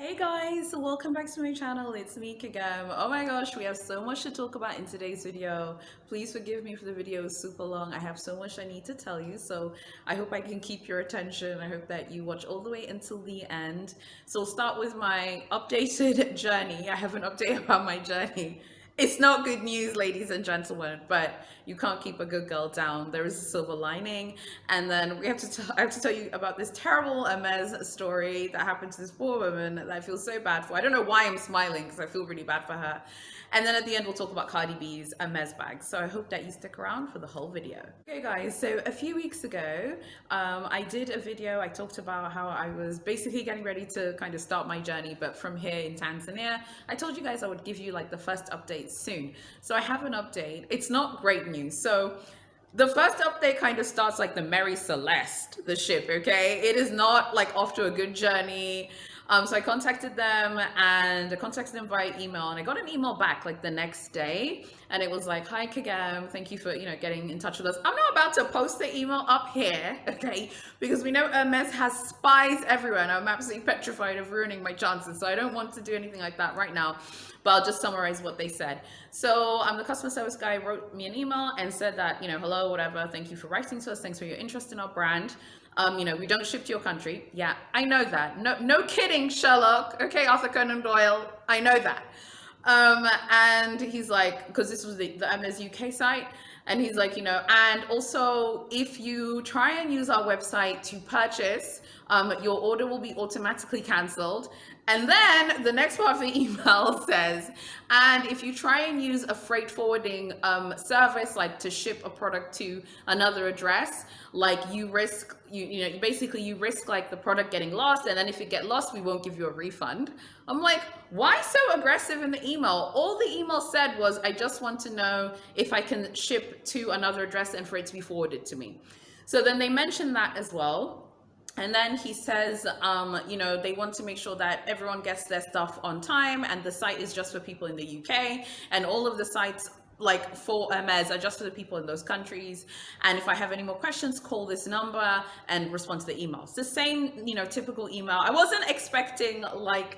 Hey guys, welcome back to my channel. It's me again. Oh my gosh, we have so much to talk about in today's video. Please forgive me for the video is super long. I have so much I need to tell you, so I hope I can keep your attention. I hope that you watch all the way until the end. So we'll start with my updated journey. I have an update about my journey. It's not good news, ladies and gentlemen, but you can't keep a good girl down. There is a silver lining. And then I have to tell you about this terrible Hermes story that happened to this poor woman that I feel so bad for. I don't know why I'm smiling because I feel really bad for her. And then at the end, we'll talk about Cardi B's Hermes bag. So I hope that you stick around for the whole video. Okay, guys, so a few weeks ago, I did a video. I talked about how I was basically getting ready to kind of start my journey, but from here in Tanzania. I told you guys I would give you like the first update soon. So I have an update. It's not great news. So the first update kind of starts like the Mary Celeste, the ship, okay? It is not like off to a good journey. So I contacted them and I contacted them via email and I got an email back like the next day and it was like, hi Kagam, thank you for, getting in touch with us. I'm not about to post the email up here, okay? Because we know Hermes has spies everywhere and I'm absolutely petrified of ruining my chances. So I don't want to do anything like that right now, but I'll just summarize what they said. So the customer service guy wrote me an email and said that, hello, whatever, thank you for writing to us. Thanks for your interest in our brand. We don't ship to your country. Yeah, I know that. No kidding, Sherlock. Okay, Arthur Conan Doyle. I know that. And he's like, because this was the Hermes UK site, and he's like, and also if you try and use our website to purchase, your order will be automatically cancelled. And then the next part of the email says, and if you try and use a freight forwarding service, like to ship a product to another address, like you risk, you risk like the product getting lost. And then if it get lost, we won't give you a refund. I'm like, why so aggressive in the email? All the email said was, I just want to know if I can ship to another address and for it to be forwarded to me. So then they mentioned that as well. And then he says, they want to make sure that everyone gets their stuff on time and the site is just for people in the UK and all of the sites like for Hermes are just for the people in those countries. And if I have any more questions, call this number and respond to the email. It's the same, typical email. I wasn't expecting like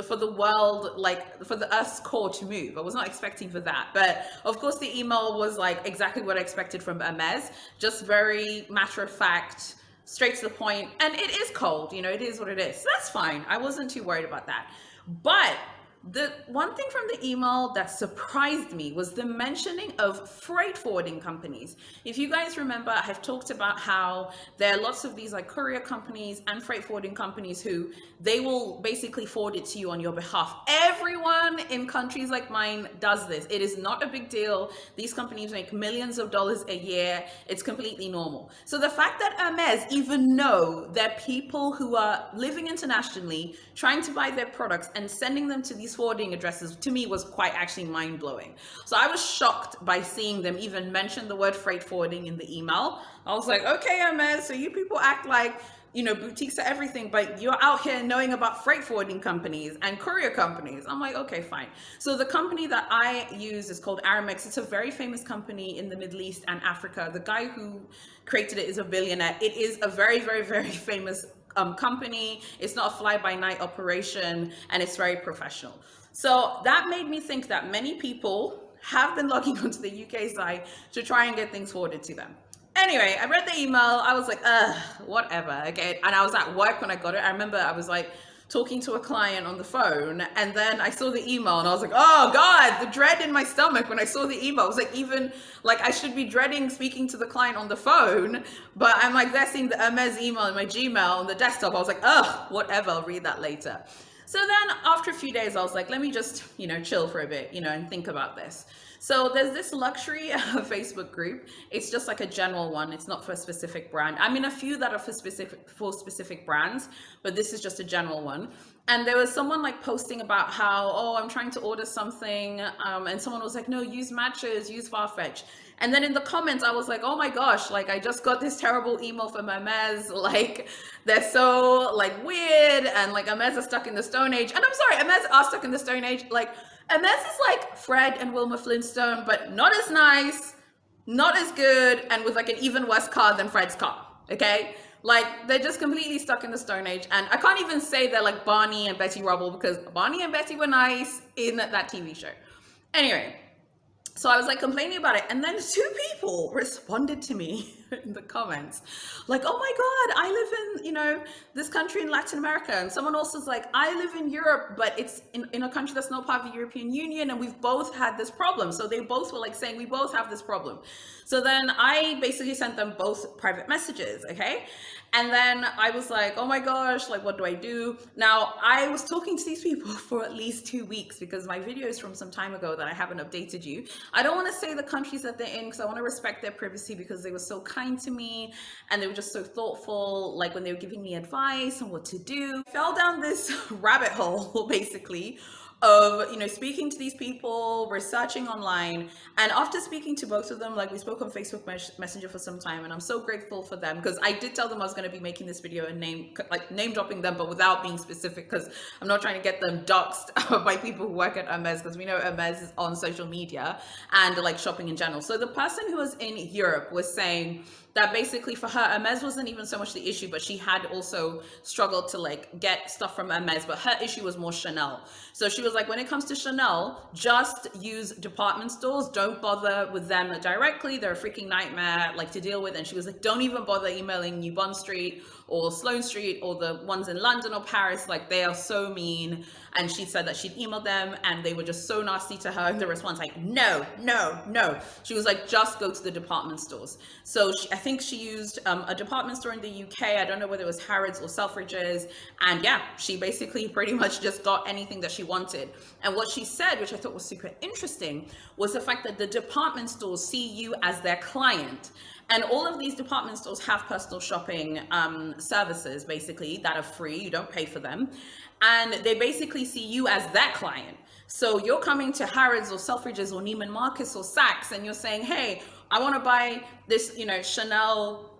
for the world, like for the Earth's core to move. I was not expecting for that. But of course the email was like exactly what I expected from Hermes, just very matter of fact, straight to the point, and it is cold, it is what it is. So that's fine. I wasn't too worried about that. But the one thing from the email that surprised me was the mentioning of freight forwarding companies. If you guys remember, I've talked about how there are lots of these like courier companies and freight forwarding companies who they will basically forward it to you on your behalf. Everyone in countries like mine does this. It is not a big deal. These companies make millions of dollars a year. It's completely normal. So the fact that Hermes even know that people who are living internationally trying to buy their products and sending them to these forwarding addresses, to me was quite actually mind-blowing. So I was shocked by seeing them even mention the word freight forwarding in the email. I was like, okay, Hermes, so you people act like boutiques are everything, but you're out here knowing about freight forwarding companies and courier companies. I'm like, okay, fine. So the company that I use is called Aramex. It's a very famous company in the Middle East and Africa. The guy who created it is a billionaire. It is a very, very, very famous company. It's not a fly-by-night operation, and it's very professional. So that made me think that many people have been logging onto the UK site to try and get things forwarded to them. Anyway, I read the email. I was like, whatever. Okay. And I was at work when I got it. I remember I was like talking to a client on the phone and then I saw the email and I was like, oh God, the dread in my stomach when I saw the email. I was like, even like I should be dreading speaking to the client on the phone, but I'm like there seeing the Hermes email in my Gmail on the desktop. I was like, whatever, I'll read that later. So then after a few days, I was like, let me just, chill for a bit, and think about this. So there's this luxury Facebook group. It's just like a general one. It's not for a specific brand. I mean, a few that are for specific brands, but this is just a general one. And there was someone like posting about how, I'm trying to order something. And someone was like, no, use Matches, use Farfetch. And then in the comments, I was like, oh my gosh, like I just got this terrible email from Hermes. Like they're so like weird and like Hermes are stuck in the Stone Age. And I'm sorry, Hermes are stuck in the Stone Age. Like Hermes is like Fred and Wilma Flintstone, but not as nice, not as good, and with like an even worse car than Fred's car, okay? Like they're just completely stuck in the Stone Age. And I can't even say they're like Barney and Betty Rubble, because Barney and Betty were nice in that TV show. Anyway, so I was like complaining about it, and then two people responded to me in the comments like, oh my god, I live in, this country in Latin America, and someone else was like, I live in Europe, but it's in a country that's not part of the European Union, and we've both had this problem. So they both were like saying, we both have this problem. So then I basically sent them both private messages, okay? And then I was like, oh my gosh, like, what do I do? Now, I was talking to these people for at least 2 weeks, because my video is from some time ago that I haven't updated you. I don't want to say the countries that they're in, because I want to respect their privacy, because they were so kind to me and they were just so thoughtful, like when they were giving me advice on what to do. I fell down this rabbit hole, basically, of speaking to these people, researching online, and after speaking to both of them, like we spoke on Facebook Messenger for some time, and I'm so grateful for them, because I did tell them I was going to be making this video and name dropping them, but without being specific, because I'm not trying to get them doxxed by people who work at Hermes, because we know Hermes is on social media and like shopping in general. So the person who was in Europe was saying that basically for her, Hermes wasn't even so much the issue, but she had also struggled to like get stuff from Hermes, but her issue was more Chanel. So she was like, when it comes to Chanel, just use department stores. Don't bother with them directly. They're a freaking nightmare like to deal with. And she was like, don't even bother emailing New Bond Street or Sloane Street or the ones in London or Paris. Like they are so mean. And she said that she'd emailed them and they were just so nasty to her in the response, like, no, no, no. She was like, just go to the department stores. So I think she used a department store in the UK. I don't know whether it was Harrods or Selfridges. And yeah, she basically pretty much just got anything that she wanted. And what she said, which I thought was super interesting, was the fact that the department stores see you as their client. And all of these department stores have personal shopping services, basically, that are free. You don't pay for them. And they basically see you as that client. So you're coming to Harrods or Selfridges or Neiman Marcus or Saks, and you're saying, hey, I want to buy this, Chanel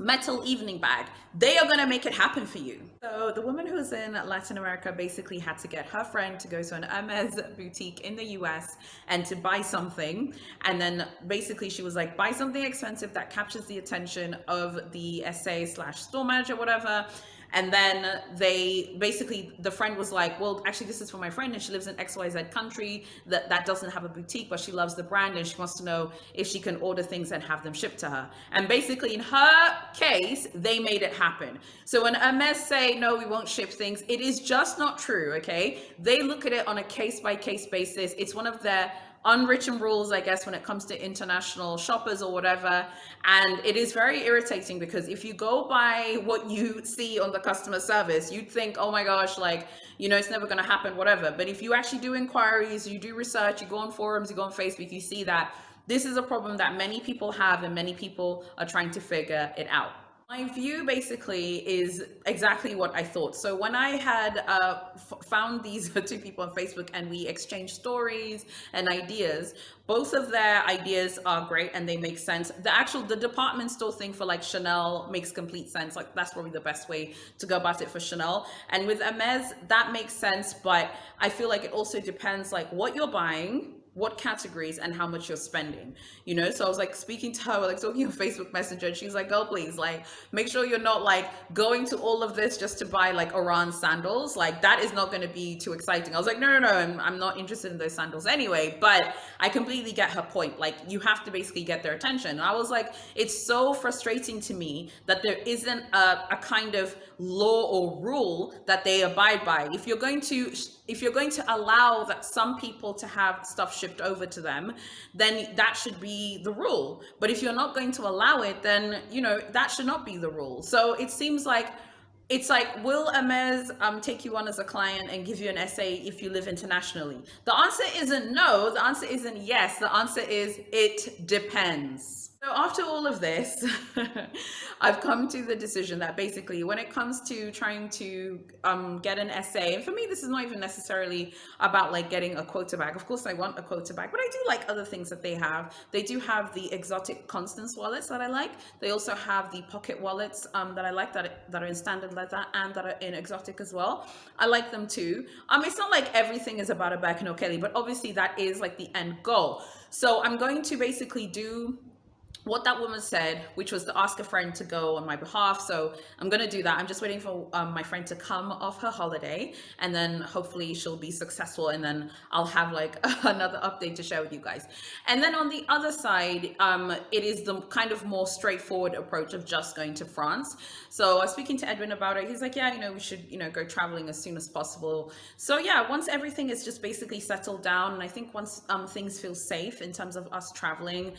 metal evening bag. They are going to make it happen for you. So the woman who was in Latin America basically had to get her friend to go to an Hermes boutique in the US and to buy something. And then basically she was like, buy something expensive that captures the attention of the SA/store manager, whatever. And then the friend was like, well, actually this is for my friend and she lives in XYZ country that doesn't have a boutique, but she loves the brand and she wants to know if she can order things and have them shipped to her. And basically in her case, they made it happen. So when Hermes say, no, we won't ship things, it is just not true, okay? They look at it on a case-by-case basis. It's one of their unwritten rules, I guess, when it comes to international shoppers or whatever. And it is very irritating because if you go by what you see on the customer service, you'd think, oh my gosh, like, it's never going to happen, whatever. But if you actually do inquiries, you do research, you go on forums, you go on Facebook, you see that this is a problem that many people have and many people are trying to figure it out. My view basically is exactly what I thought. So when I had found these two people on Facebook and we exchanged stories and ideas, both of their ideas are great and they make sense. The department store thing for like Chanel makes complete sense. Like that's probably the best way to go about it for Chanel. And with Hermes, that makes sense, but I feel like it also depends like what you're buying, what categories, and how much you're spending, so I was like speaking to her, like talking on Facebook Messenger, and she's like, girl, please, like make sure you're not like going to all of this just to buy like Oran sandals. Like that is not going to be too exciting. I was like, no, I'm not interested in those sandals anyway. But I completely get her point. Like you have to basically get their attention. And I was like, it's so frustrating to me that there isn't a kind of law or rule that they abide by. If you're going to allow that some people to have stuff shipped over to them, then that should be the rule. But if you're not going to allow it, then that should not be the rule. So it seems like it's like, will Hermes take you on as a client and give you an SA if you live internationally? The answer isn't no. The answer isn't yes. The answer is it depends. So after all of this, I've come to the decision that basically when it comes to trying to get an SA, and for me, this is not even necessarily about like getting a quota bag. Of course, I want a quota bag, but I do like other things that they have. They do have the exotic Constance wallets that I like. They also have the pocket wallets that I like that are in standard leather and that are in exotic as well. I like them too. It's not like everything is about a Birkin or Kelly, but obviously that is like the end goal. So I'm going to basically do what that woman said, which was to ask a friend to go on my behalf. So I'm going to do that. I'm just waiting for my friend to come off her holiday, and then hopefully she'll be successful, and then I'll have like another update to share with you guys. And then on the other side, it is the kind of more straightforward approach of just going to France. So I was speaking to Edwin about it. He's like, yeah, we should, go traveling as soon as possible. So yeah, once everything is just basically settled down, and I think once things feel safe in terms of us traveling,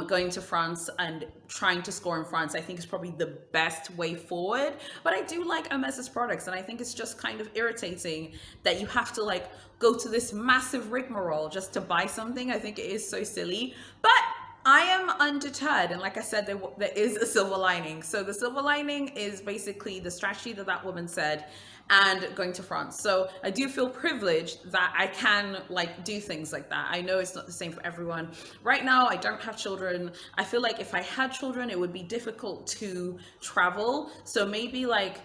going to France and trying to score in France, I think is probably the best way forward. But I do like Hermes's products, and I think it's just kind of irritating that you have to like go to this massive rigmarole just to buy something. I think it is so silly, but I am undeterred, and like I said, there is a silver lining. So the silver lining is basically the strategy that woman said, and going to France. So I do feel privileged that I can like do things like that. I know it's not the same for everyone. Right now, I don't have children. I feel like if I had children, it would be difficult to travel. So maybe like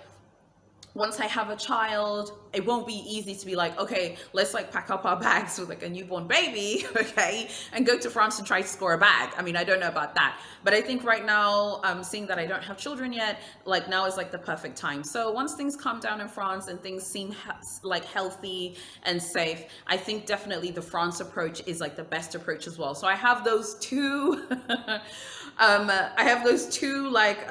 once I have a child, it won't be easy to be like, okay, let's like pack up our bags with like a newborn baby, okay, and go to France and try to score a bag. I mean, I don't know about that, but I think right now, seeing that I don't have children yet, like now is like the perfect time. So once things calm down in France and things seem like healthy and safe, I think definitely the France approach is like the best approach as well. So I have those two. I have those two like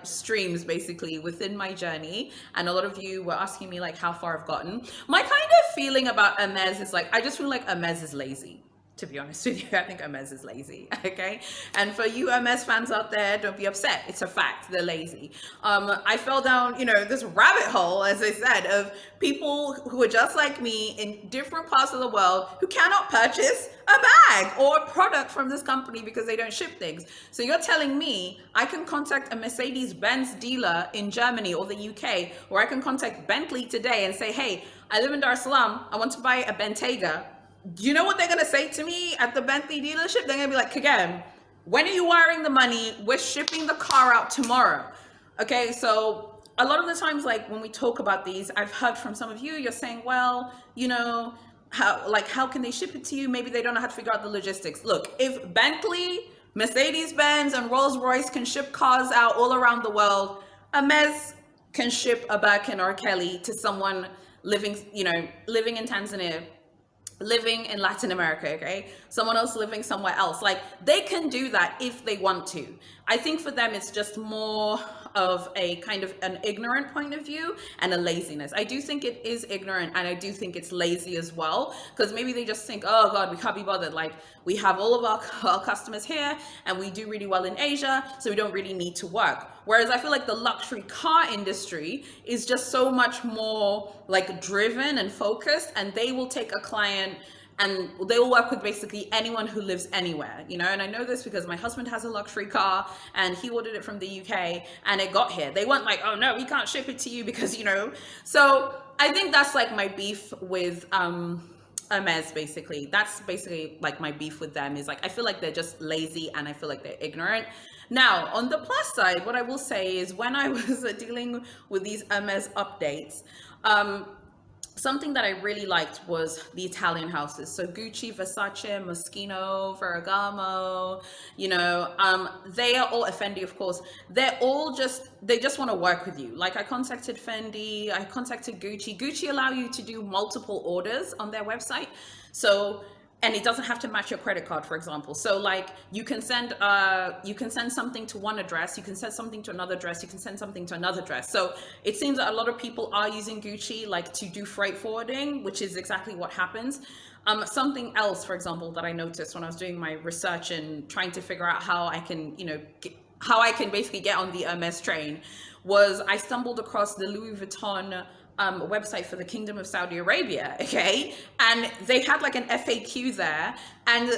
streams basically within my journey, and a lot of you were asking me like how far I've gotten. My kind of feeling about Hermes is like, I just feel like Hermes is lazy. To be honest with you, I think Hermes is lazy, okay? And for you Hermes fans out there, don't be upset. It's a fact, they're lazy. I fell down, this rabbit hole, as I said, of people who are just like me in different parts of the world who cannot purchase a bag or a product from this company because they don't ship things. So you're telling me I can contact a Mercedes-Benz dealer in Germany or the UK, or I can contact Bentley today and say, hey, I live in Dar es Salaam, I want to buy a Bentayga. Do you know what they're going to say to me at the Bentley dealership? They're going to be like, Kagem, when are you wiring the money? We're shipping the car out tomorrow. Okay, so a lot of the times, like when we talk about these, I've heard from some of you, you're saying, well, how can they ship it to you? Maybe they don't know how to figure out the logistics. Look, if Bentley, Mercedes-Benz, and Rolls-Royce can ship cars out all around the world, Hermes can ship a Birkin or a Kelly to someone living in Tanzania, living in Latin America, okay? Someone else living somewhere else. Like, they can do that if they want to. I think for them, it's just more of a kind of an ignorant point of view and a laziness. I do think it is ignorant, and I do think it's lazy as well, because maybe they just think, oh God, we can't be bothered. Like, we have all of our customers here and we do really well in Asia, so we don't really need to work. Whereas I feel like the luxury car industry is just so much more like driven and focused, and they will take a client and they will work with basically anyone who lives anywhere, and I know this because my husband has a luxury car and he ordered it from the UK and it got here. They weren't like, oh no, we can't ship it to you because so I think that's like my beef with Hermes. Basically, that's basically like my beef with them, is like I feel like they're just lazy and I feel like they're ignorant. Now, on the plus side, what I will say is when I was dealing with these Hermes updates, something that I really liked was the Italian houses. So Gucci, Versace, Moschino, Ferragamo, they are all, Fendi, of course, they just want to work with you. Like I contacted Fendi, I contacted Gucci. Gucci allow you to do multiple orders on their website. And it doesn't have to match your credit card, for example. So like you can send something to one address, you can send something to another address, you can send something to another address. So it seems that a lot of people are using Gucci like to do freight forwarding, which is exactly what happens. Something else, for example, that I noticed when I was doing my research and trying to figure out how I can, how I can basically get on the Hermes train, was I stumbled across the Louis Vuitton website for the Kingdom of Saudi Arabia, okay? And they had like an FAQ there, and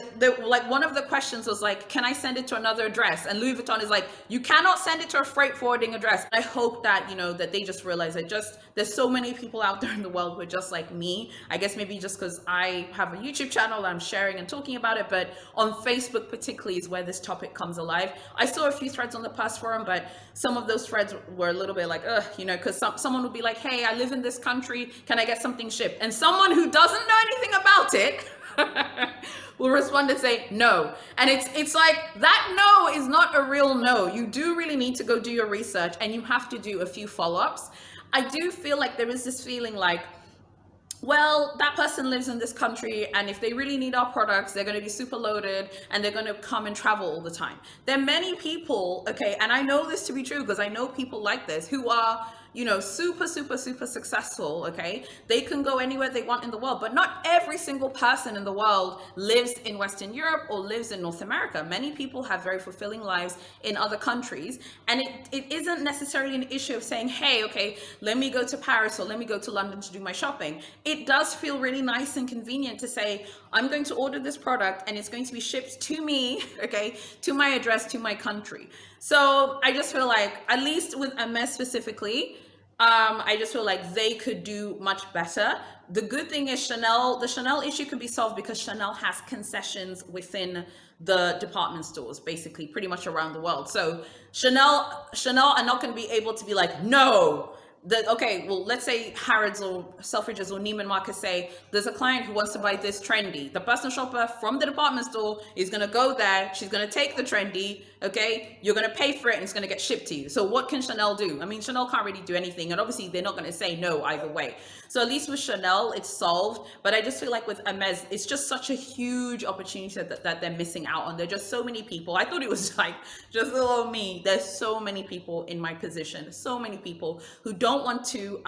one of the questions was like, can I send it to another address? And Louis Vuitton is like, you cannot send it to a freight forwarding address. I hope that that they just realize that there's so many people out there in the world who are just like me. I guess maybe just because I have a YouTube channel, I'm sharing and talking about it, but on Facebook particularly is where this topic comes alive. I saw a few threads on the past forum, but some of those threads were a little bit like, because someone would be like, hey, I live in this country, can I get something shipped? And someone who doesn't know anything about it will respond and say no. And it's like, that no is not a real no. You do really need to go do your research, and you have to do a few follow-ups. I do feel like there is this feeling like, well, that person lives in this country, and if they really need our products, they're going to be super loaded and they're going to come and travel all the time. There are many people, okay, and I know this to be true because I know people like this who are, you know, super successful, okay? They can go anywhere they want in the world, but not every single person in the world lives in Western Europe or lives in North America. Many people have very fulfilling lives in other countries, and it isn't necessarily an issue of saying, hey, okay, let me go to Paris or let me go to London to do my shopping. It does feel really nice and convenient to say, I'm going to order this product and it's going to be shipped to me, okay, to my address, to my country. So I just feel like, at least with Hermes specifically, I just feel like they could do much better. The good thing is the Chanel issue could be solved because Chanel has concessions within the department stores, basically pretty much around the world. So Chanel are not going to be able to be like, no, okay, well, let's say Harrods or Selfridges or Neiman Marcus say there's a client who wants to buy this trendy. The personal shopper from the department store is going to go there. She's going to take the trendy. Okay, you're going to pay for it and it's going to get shipped to you. So what can Chanel do? I mean, Chanel can't really do anything, and obviously they're not going to say no either way. So at least with Chanel, it's solved. But I just feel like with Hermes, it's just such a huge opportunity that they're missing out on. There are just so many people. I thought it was like just little me. There's so many people in my position, so many people who don't want to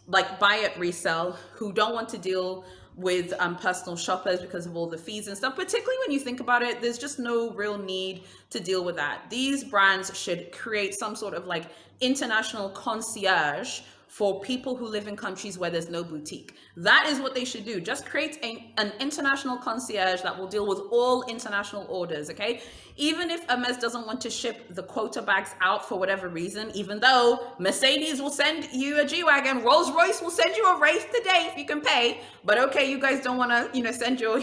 like buy at resale, who don't want to deal with personal shoppers because of all the fees and stuff. Particularly when you think about it, there's just no real need to deal with that. These brands should create some sort of like international concierge for people who live in countries where there's no boutique. That is what they should do. Just create an international concierge that will deal with all international orders, okay? Even if Hermes doesn't want to ship the quota bags out for whatever reason, even though Mercedes will send you a G-Wagon, Rolls-Royce will send you a Wraith today if you can pay, but okay, you guys don't want to, send your,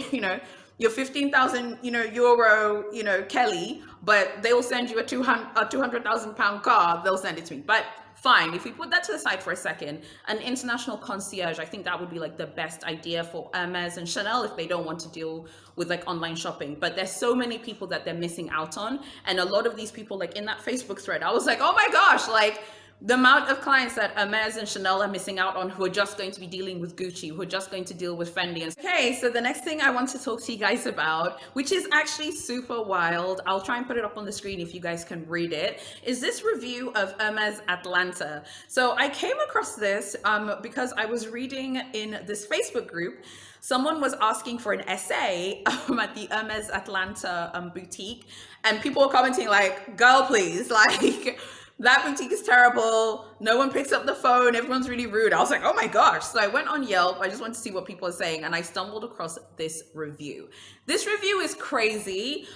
your 15,000, euro, Kelly, but they will send you a 200,000 pound car, they'll send it to me. But fine, if we put that to the side for a second, an international concierge, I think that would be like the best idea for Hermes and Chanel if they don't want to deal with like online shopping. But there's so many people that they're missing out on. And a lot of these people, like in that Facebook thread, I was like, oh my gosh, like the amount of clients that Hermes and Chanel are missing out on who are just going to be dealing with Gucci, who are just going to deal with Fendi. Okay, so the next thing I want to talk to you guys about, which is actually super wild, I'll try and put it up on the screen if you guys can read it, is this review of Hermes Atlanta. So I came across this because I was reading in this Facebook group. Someone was asking for an essay at the Hermes Atlanta boutique, and people were commenting like, girl, please, like, that boutique is terrible. No one picks up the phone. Everyone's really rude. I was like, oh my gosh. So I went on Yelp. I just wanted to see what people are saying. And I stumbled across this review. This review is crazy.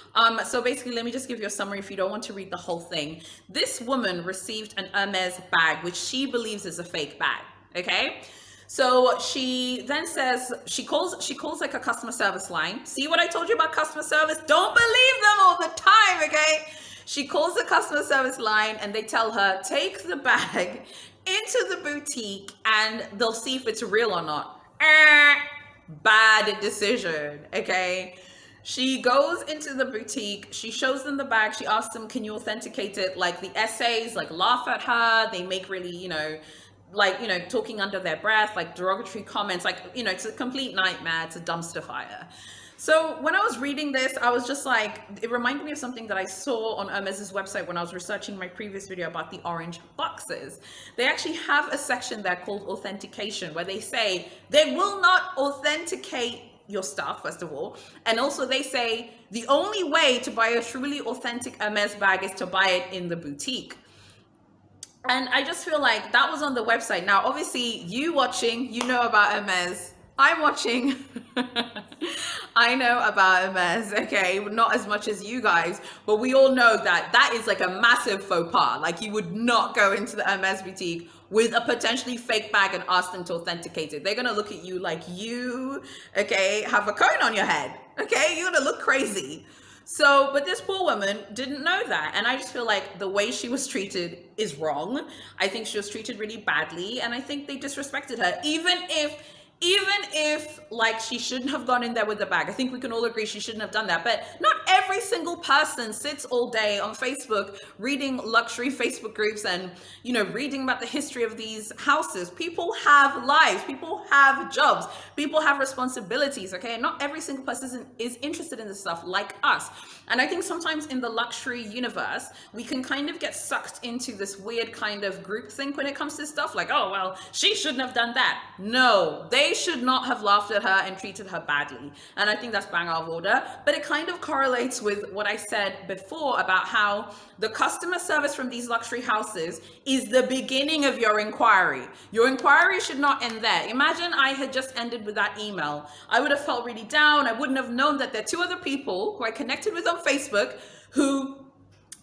So basically, let me just give you a summary if you don't want to read the whole thing. This woman received an Hermes bag, which she believes is a fake bag. Okay. So she then says, she calls like a customer service line. See what I told you about customer service? Don't believe them all the time. Okay. She calls the customer service line and they tell her, take the bag into the boutique and they'll see if it's real or not. Bad decision, okay? She goes into the boutique, she shows them the bag, she asks them, can you authenticate it? Like the essays, like laugh at her, they make really, talking under their breath, like derogatory comments, like, it's a complete nightmare, it's a dumpster fire. So when I was reading this, I was just like, it reminded me of something that I saw on Hermes's website when I was researching my previous video about the orange boxes. They actually have a section there called Authentication, where they say they will not authenticate your stuff, first of all. And also they say the only way to buy a truly authentic Hermes bag is to buy it in the boutique. And I just feel like that was on the website. Now, obviously, you watching, you know about Hermes. I'm watching. I know about Hermes, okay? Not as much as you guys, but we all know that that is like a massive faux pas. Like you would not go into the Hermes boutique with a potentially fake bag and ask them to authenticate it. They're gonna look at you like you, okay, have a cone on your head, okay? You're gonna look crazy. So, but this poor woman didn't know that. And I just feel like the way she was treated is wrong. I think she was treated really badly. And I think they disrespected her. Even if if like she shouldn't have gone in there with the bag. I think we can all agree she shouldn't have done that. But not every single person sits all day on Facebook reading luxury Facebook groups and, you know, reading about the history of these houses. People have lives, people have jobs, people have responsibilities, okay? And not every single person is interested in this stuff like us. And I think sometimes in the luxury universe, we can kind of get sucked into this weird kind of groupthink when it comes to stuff like, oh, well, she shouldn't have done that. No, they should not have laughed at her and treated her badly. And I think that's bang out of order. But it kind of correlates with what I said before about how the customer service from these luxury houses is the beginning of your inquiry. Your inquiry should not end there. Imagine I had just ended with that email. I would have felt really down. I wouldn't have known that there are two other people who I connected with on Facebook who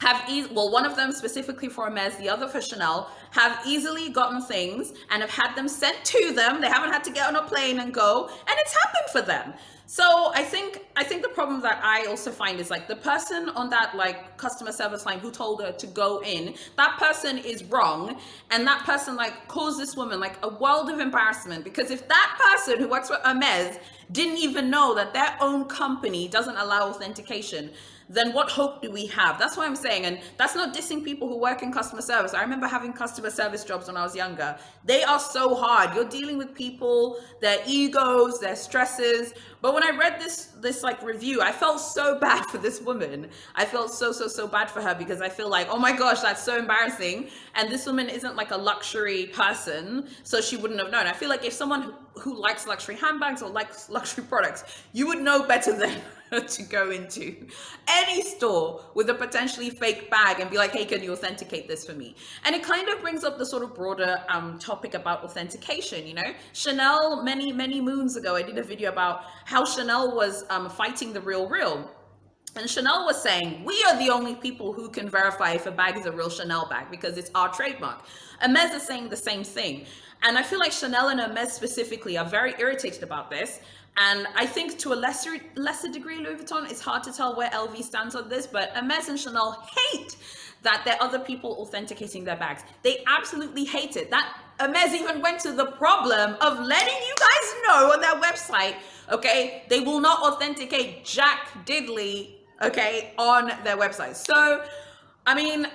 have, well, one of them specifically for Hermes, the other for Chanel, have easily gotten things and have had them sent to them. They haven't had to get on a plane and go, and it's happened for them. So I think the problem that I also find is like the person on that like customer service line who told her to go in, that person is wrong, and that person like caused this woman like a world of embarrassment, because if that person who works for Hermes didn't even know that their own company doesn't allow authentication, then what hope do we have? That's what I'm saying. And that's not dissing people who work in customer service. I remember having customer service jobs when I was younger. They are so hard. You're dealing with people, their egos, their stresses. But when I read this like review, I felt so bad for this woman. I felt so bad for her, because I feel like, oh my gosh, that's so embarrassing. And this woman isn't like a luxury person, so she wouldn't have known. I feel like if someone who likes luxury handbags or likes luxury products, you would know better than to go into any store with a potentially fake bag and be like, hey, can you authenticate this for me? And it kind of brings up the sort of broader topic about authentication. You know, Chanel, many moons ago, I did a video about how Chanel was fighting the real. And Chanel was saying, we are the only people who can verify if a bag is a real Chanel bag because it's our trademark. Hermes is saying the same thing. And I feel like Chanel and Hermes specifically are very irritated about this. And I think to a lesser degree, Louis Vuitton, it's hard to tell where LV stands on this, but Hermes and Chanel hate that there are other people authenticating their bags. They absolutely hate it. That Hermes even went to the problem of letting you guys know on their website, okay, they will not authenticate Jack Diddley, okay, on their website. So, I mean,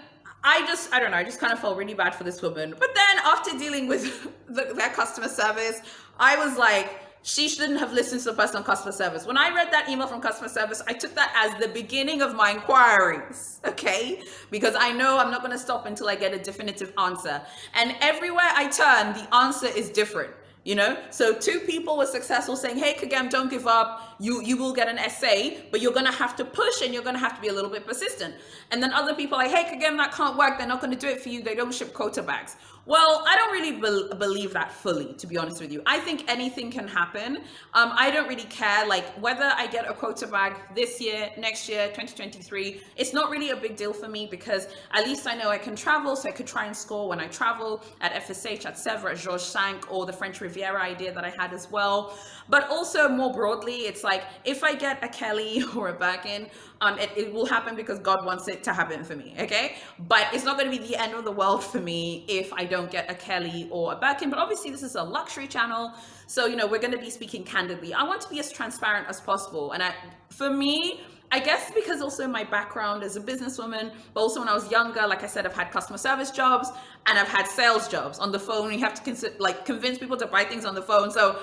I don't know, I just kind of felt really bad for this woman. But then after dealing with their customer service, I was like, she shouldn't have listened to the person on customer service. When I read that email from customer service, I took that as the beginning of my inquiries, okay? Because I know I'm not going to stop until I get a definitive answer. And everywhere I turn, the answer is different. You know, so two people were successful saying, hey, Kagam, don't give up. You will get an essay, but you're going to have to push and you're going to have to be a little bit persistent. And then other people are like, hey, Kagam, that can't work. They're not going to do it for you. They don't ship quota bags. Well, I don't really believe that fully, to be honest with you. I think anything can happen. I don't really care, like, whether I get a quota bag this year, next year, 2023. It's not really a big deal for me, because at least I know I can travel, so I could try and score when I travel at FSH, at Sèvres, at Georges V, or the French Riviera idea that I had as well. But also more broadly, it's like, if I get a Kelly or a Birkin, it will happen because God wants it to happen for me, okay? But it's not going to be the end of the world for me if I don't get a Kelly or a Birkin. But obviously this is a luxury channel, so, you know, we're going to be speaking candidly. I want to be as transparent as possible. And for me, I guess because also my background as a businesswoman, but also when I was younger, like I said, I've had customer service jobs and I've had sales jobs on the phone. You have to convince people to buy things on the phone. So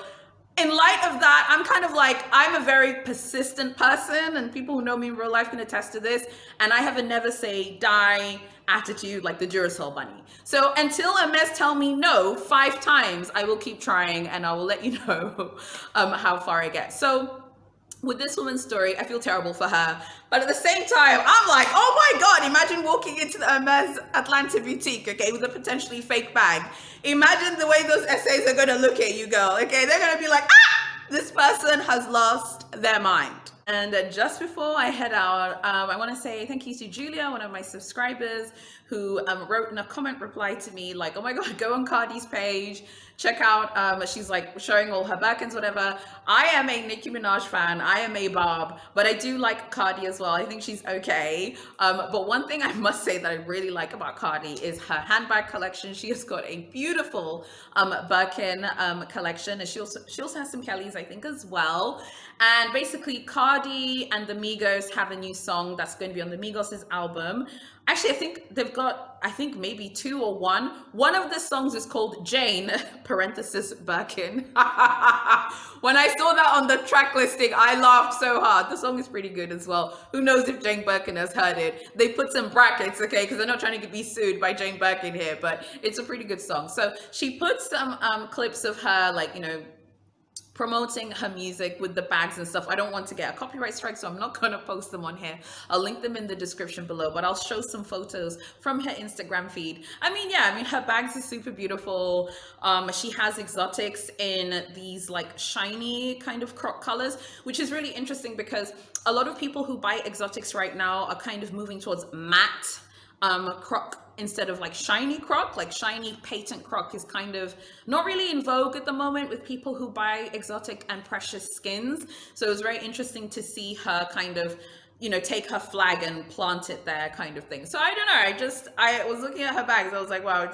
in light of that, I'm kind of like, I'm a very persistent person, and people who know me in real life can attest to this. And I have a never say die attitude, like the Duracell bunny. So until Hermes tell me no 5 times, I will keep trying, and I will let you know how far I get. So with this woman's story, I feel terrible for her. But at the same time, I'm like, oh my God, imagine walking into the Hermes Atlanta boutique, okay, with a potentially fake bag. Imagine the way those essays are going to look at you, girl, okay? They're going to be like, ah, this person has lost their mind. And just before I head out, I want to say thank you to Julia, one of my subscribers, who wrote in a comment reply to me like, oh my God, go on Cardi's page, check out, she's like showing all her Birkins, whatever. I am a Nicki Minaj fan. I am a Barb, but I do like Cardi as well. I think she's okay. But one thing I must say that I really like about Cardi is her handbag collection. She has got a beautiful Birkin collection, and she also has some Kellys, I think, as well. And basically, Cardi and the Migos have a new song that's going to be on the Migos' album. Actually, I think they've got, I think maybe two or one. One of the songs is called Jane, parenthesis Birkin. When I saw that on the track listing, I laughed so hard. The song is pretty good as well. Who knows if Jane Birkin has heard it? They put some brackets, okay, because they're not trying to be sued by Jane Birkin here, but it's a pretty good song. So she put some clips of her, like, promoting her music with the bags and stuff. I don't want to get a copyright strike, so I'm not going to post them on here. I'll link them in the description below, but I'll show some photos from her Instagram feed. Her bags are super beautiful. She has exotics in these like shiny kind of croc colors, which is really interesting because a lot of people who buy exotics right now are kind of moving towards matte croc instead of like shiny croc. Like shiny patent croc is kind of not really in vogue at the moment with people who buy exotic and precious skins. So it was very interesting to see her kind of take her flag and plant it there, kind of thing. So I don't know, I was looking at her bags, I was like, wow,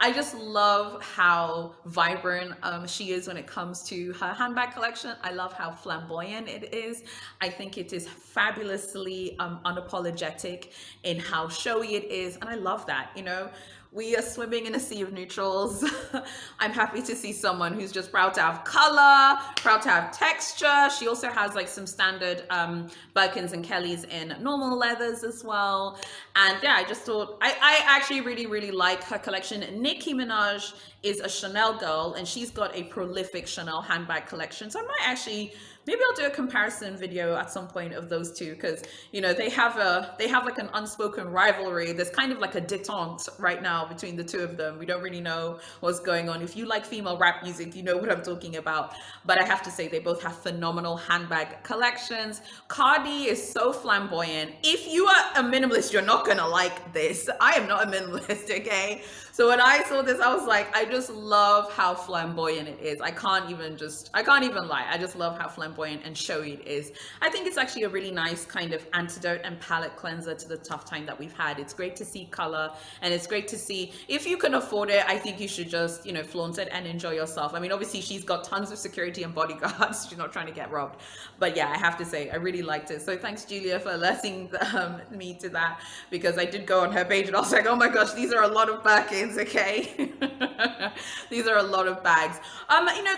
I just love how vibrant she is when it comes to her handbag collection. I love how flamboyant it is. I think it is fabulously unapologetic in how showy it is, and I love that. We are swimming in a sea of neutrals. I'm happy to see someone who's just proud to have color, proud to have texture. She also has like some standard Birkins and Kellys in normal leathers as well. And yeah, I just thought, I actually really, really like her collection. Nicki Minaj is a Chanel girl, and she's got a prolific Chanel handbag collection. So I might actually, maybe I'll do a comparison video at some point of those two, because they have like an unspoken rivalry. There's kind of like a detente right now between the two of them. We don't really know what's going on. If you like female rap music, you know what I'm talking about. But I have to say, they both have phenomenal handbag collections. Cardi is so flamboyant. If you are a minimalist, you're not gonna like this. I am not a minimalist, okay? So when I saw this, I was like, I just love how flamboyant it is. I can't even lie. I just love how flamboyant and showy it is. I think it's actually a really nice kind of antidote and palette cleanser to the tough time that we've had. It's great to see color, and it's great to see, if you can afford it, I think you should just, flaunt it and enjoy yourself. I mean, obviously she's got tons of security and bodyguards. She's not trying to get robbed. But yeah, I have to say, I really liked it. So thanks, Julia, for alerting me to that, because I did go on her page and I was like, oh my gosh, these are a lot of Birkins, okay? These are a lot of bags.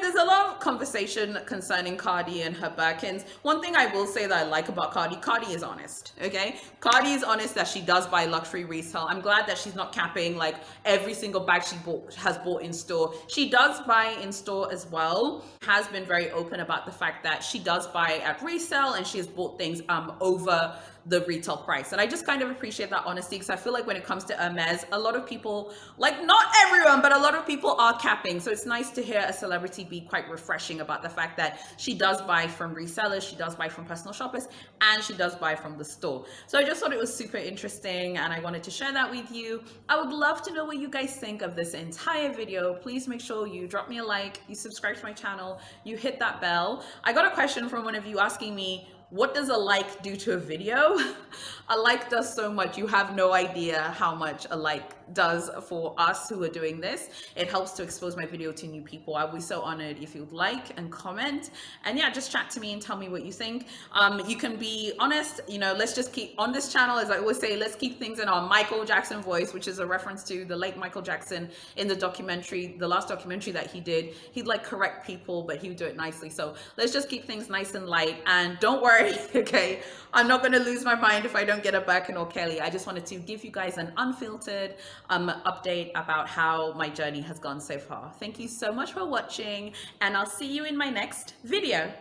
There's a lot of conversation concerning Cardi and her Birkins. One thing I will say that I like about Cardi is honest, okay? Cardi is honest that she does buy luxury resale. I'm glad that she's not capping like every single bag she has bought in store. She does buy in store as well. Has been very open about the fact that she does buy at resale, and she has bought things over the retail price. And I just kind of appreciate that honesty, because I feel like when it comes to Hermes, a lot of people, like not everyone, but a lot of people are capping. So it's nice to hear a celebrity be quite refreshing about the fact that she does buy from resellers, she does buy from personal shoppers, and she does buy from the store. So I just thought it was super interesting, and I wanted to share that with you. I would love to know what you guys think of this entire video. Please make sure you drop me a like, you subscribe to my channel, you hit that bell. I got a question from one of you asking me, what does a like do to a video? A like does so much. You have no idea how much a like does for us who are doing this. It helps to expose my video to new people. I'll be so honored if you'd like and comment. And yeah, just chat to me and tell me what you think. You can be honest, let's just keep on this channel, as I always say, let's keep things in our Michael Jackson voice, which is a reference to the late Michael Jackson in the documentary, the last documentary that he did. He'd like correct people, but he would do it nicely. So let's just keep things nice and light. And don't worry, okay? I'm not going to lose my mind if I don't get a Birkin or Kelly. I just wanted to give you guys an unfiltered update about how my journey has gone so far. Thank you so much for watching, and I'll see you in my next video.